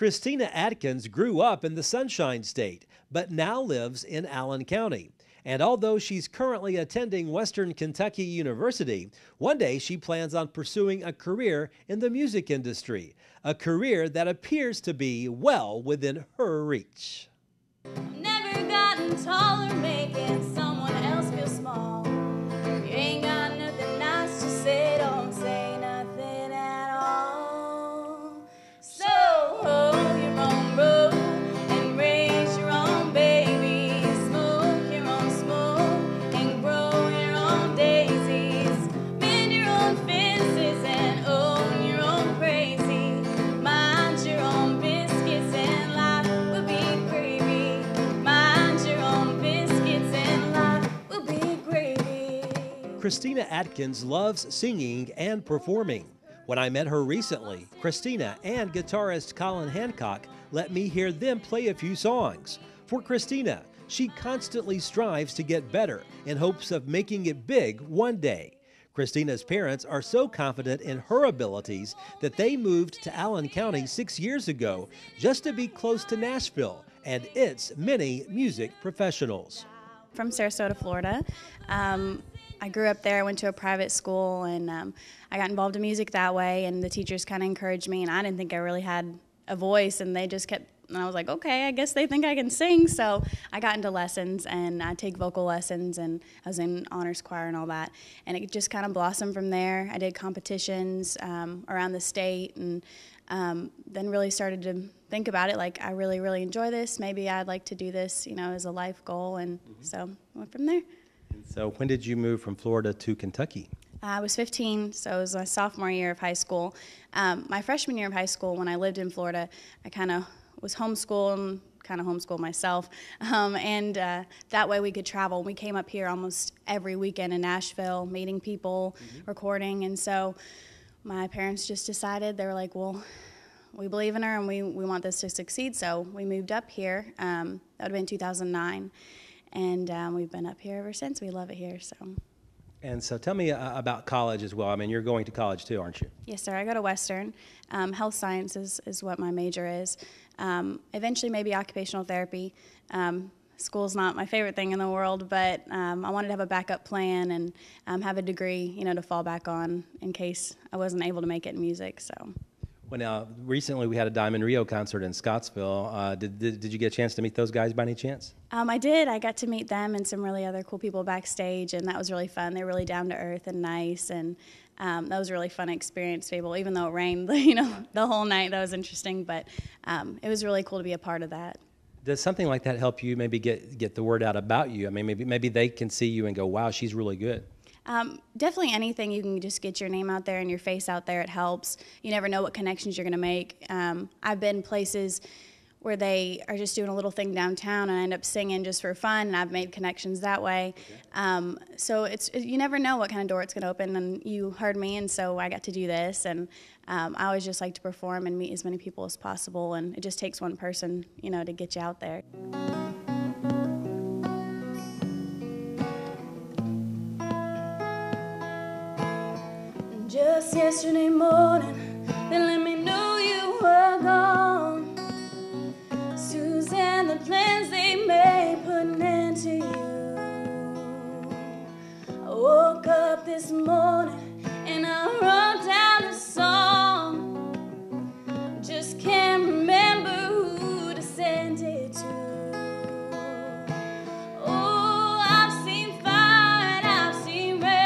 Christina Atkins grew up in the Sunshine State, but now lives in Allen County. And although she's currently attending Western Kentucky University, one day she plans on pursuing a career in the music industry, a career that appears to be well within her reach. Never gotten taller, making someone else feel small. You ain't got nothing nice to say, don't say nothing at all. So hold your own road and raise your own baby. Smoke your own smoke and grow your own daisies. Mend your own fences and own your own crazy. Mind your own biscuits and life will be gravy. Mind your own biscuits and life will be gravy. Christina Atkins loves singing and performing. When I met her recently, Christina and guitarist Colin Hancock let me hear them play a few songs. For Christina, she constantly strives to get better in hopes of making it big one day. Christina's parents are so confident in her abilities that they moved to Allen County 6 years ago just to be close to Nashville and its many music professionals. From Sarasota, Florida. I grew up there, I went to a private school, and I got involved in music that way, and the teachers kind of encouraged me, and I didn't think I really had a voice, and they just kept, and I was like, okay, I guess they think I can sing, so I got into lessons, and I take vocal lessons, and I was in honors choir and all that, and it just kind of blossomed from there. I did competitions around the state, and then really started to think about it, like, I really, really enjoy this, maybe I'd like to do this, you know, as a life goal, and so I went from there. So when did you move from Florida to Kentucky? I was 15, so it was my sophomore year of high school. My freshman year of high school, when I lived in Florida, I kind of was homeschooled and kind of homeschooled myself, and that way we could travel. We came up here almost every weekend in Nashville, meeting people, recording, and so my parents just decided, they were like, well, we believe in her and we want this to succeed, so we moved up here. That would have been 2009. And we've been up here ever since. We love it here. And so tell me about college as well. I mean, you're going to college too, aren't you? Yes, sir. I go to Western. Health sciences is what my major is. Eventually, maybe occupational therapy. School's not my favorite thing in the world, but I wanted to have a backup plan and have a degree, you know, to fall back on in case I wasn't able to make it in music. So. Well, now, recently we had a Diamond Rio concert in Scottsville. Did you get a chance to meet those guys by any chance? I did. I got to meet them and some really other cool people backstage, and that was really fun. They were really down to earth and nice, and that was a really fun experience to be able, even though it rained, you know, the whole night. That was interesting, but it was really cool to be a part of that. Does something like that help you maybe get the word out about you? I mean, maybe they can see you and go, wow, she's really good. Definitely anything you can just get your name out there and your face out there, it helps. You never know what connections you're going to make. I've been places where they are just doing a little thing downtown and I end up singing just for fun, and I've made connections that way. Okay. So you never know what kind of door it's going to open, and you heard me, and so I got to do this, and I always just like to perform and meet as many people as possible, and it just takes one person, you know, to get you out there. Just yesterday morning, they let me know you were gone. Suzanne, the plans they made put an end to you. I woke up this morning and I wrote down a song. Just can't remember who to send it to. Oh, I've seen fire and I've seen rain.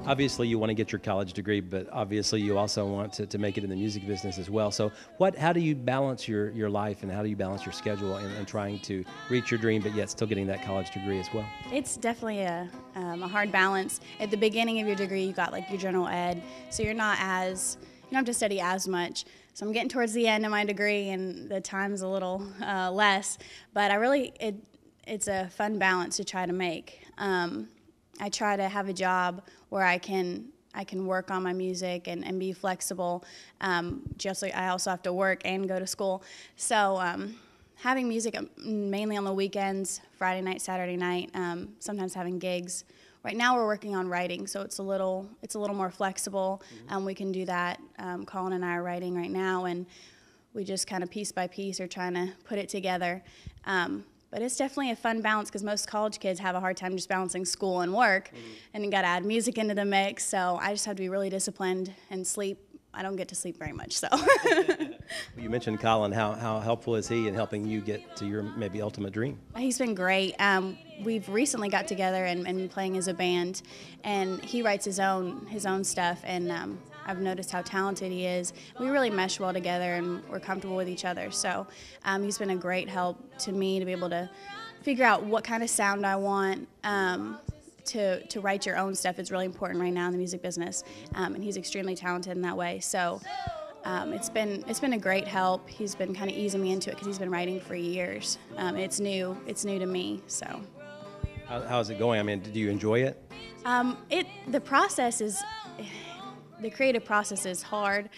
Obviously, you want to get your college degree, but obviously you also want to make it in the music business as well. So how do you balance your life, and how do you balance your schedule and trying to reach your dream, but yet still getting that college degree as well? It's definitely a hard balance. At the beginning of your degree, you got like your general ed, so you don't have to study as much. So I'm getting towards the end of my degree, and the time's a little less, but it's a fun balance to try to make. I try to have a job where I can can work on my music and be flexible. Just like I also have to work and go to school. So having music mainly on the weekends, Friday night, Saturday night, sometimes having gigs. Right now we're working on writing, so it's a little more flexible. We can do that. Colin and I are writing right now, and we just kind of piece by piece are trying to put it together. But it's definitely a fun balance because most college kids have a hard time just balancing school and work, and you got to add music into the mix. So I just have to be really disciplined and sleep. I don't get to sleep very much, so. You mentioned Colin. How helpful is he in helping you get to your maybe ultimate dream? He's been great. We've recently got together and been playing as a band, and he writes his own stuff, and I've noticed how talented he is. We really mesh well together, and we're comfortable with each other. So he's been a great help to me to be able to figure out what kind of sound I want. To write your own stuff is really important right now in the music business, and he's extremely talented in that way. So it's been a great help. He's been kind of easing me into it because he's been writing for years. It's new to me. So how's it going? I mean, do you enjoy it? The creative process is hard.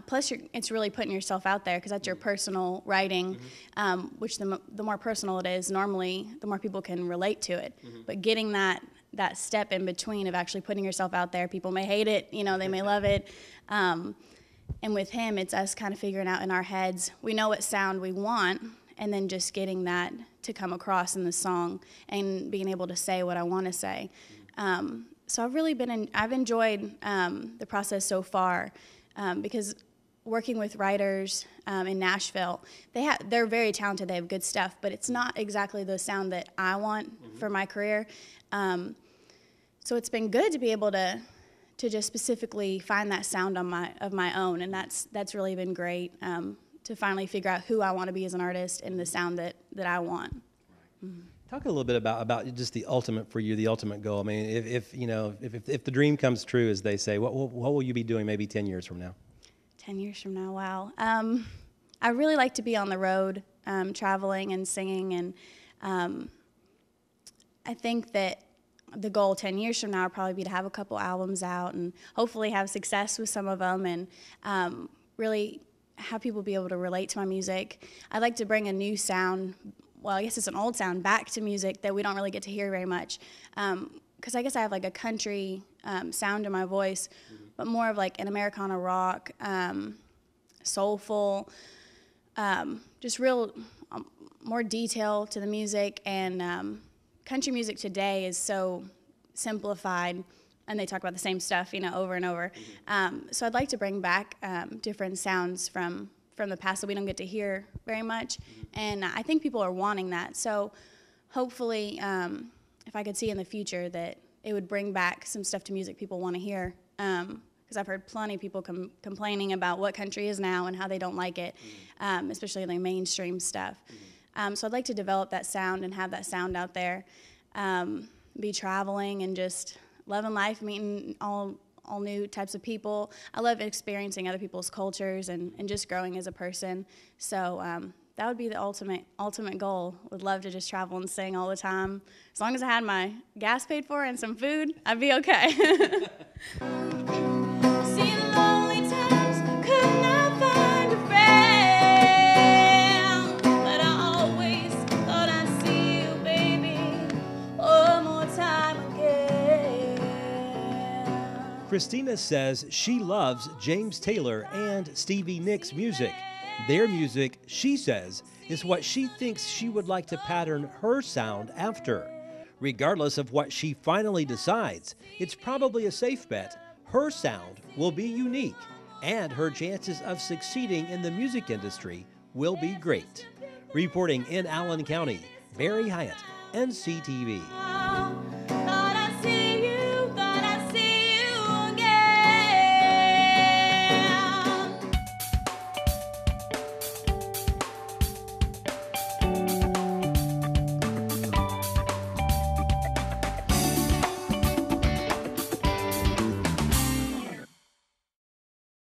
Plus, it's really putting yourself out there because that's your personal writing, which the more personal it is, normally the more people can relate to it. But getting that step in between of actually putting yourself out there, people may hate it, they may love it. And with him, it's us kind of figuring out in our heads, we know what sound we want, and then just getting that to come across in the song and being able to say what I want to say. So I've enjoyed the process so far because working with writers in Nashville, they're very talented. They have good stuff, but it's not exactly the sound that I want for my career. So it's been good to be able to just specifically find that sound of my own, and that's really been great to finally figure out who I want to be as an artist and the sound that I want. Talk a little bit about just the ultimate for you, the ultimate goal. I mean, if the dream comes true, as they say, what will you be doing maybe 10 years from now? 10 years from now, wow. I really like to be on the road, traveling and singing, and I think that the goal 10 years from now will probably be to have a couple albums out and hopefully have success with some of them, and really have people be able to relate to my music. I'd like to bring a new sound, well, I guess it's an old sound, back to music that we don't really get to hear very much. Because I guess I have like a country sound in my voice, but more of like an Americana rock, soulful, just real more detail to the music. And country music today is so simplified, and they talk about the same stuff, over and over. So I'd like to bring back different sounds from the past that we don't get to hear very much, and I think people are wanting that. So hopefully, if I could see in the future that it would bring back some stuff to music people want to hear, because I've heard plenty of people complaining about what country is now and how they don't like it, especially the mainstream stuff. So I'd like to develop that sound and have that sound out there, be traveling and just loving life, meeting all new types of people. I love experiencing other people's cultures and just growing as a person. So that would be the ultimate goal. Would love to just travel and sing all the time. As long as I had my gas paid for and some food, I'd be okay. Christina says she loves James Taylor and Stevie Nicks' music. Their music, she says, is what she thinks she would like to pattern her sound after. Regardless of what she finally decides, it's probably a safe bet her sound will be unique, and her chances of succeeding in the music industry will be great. Reporting in Allen County, Barry Hyatt, NCTV.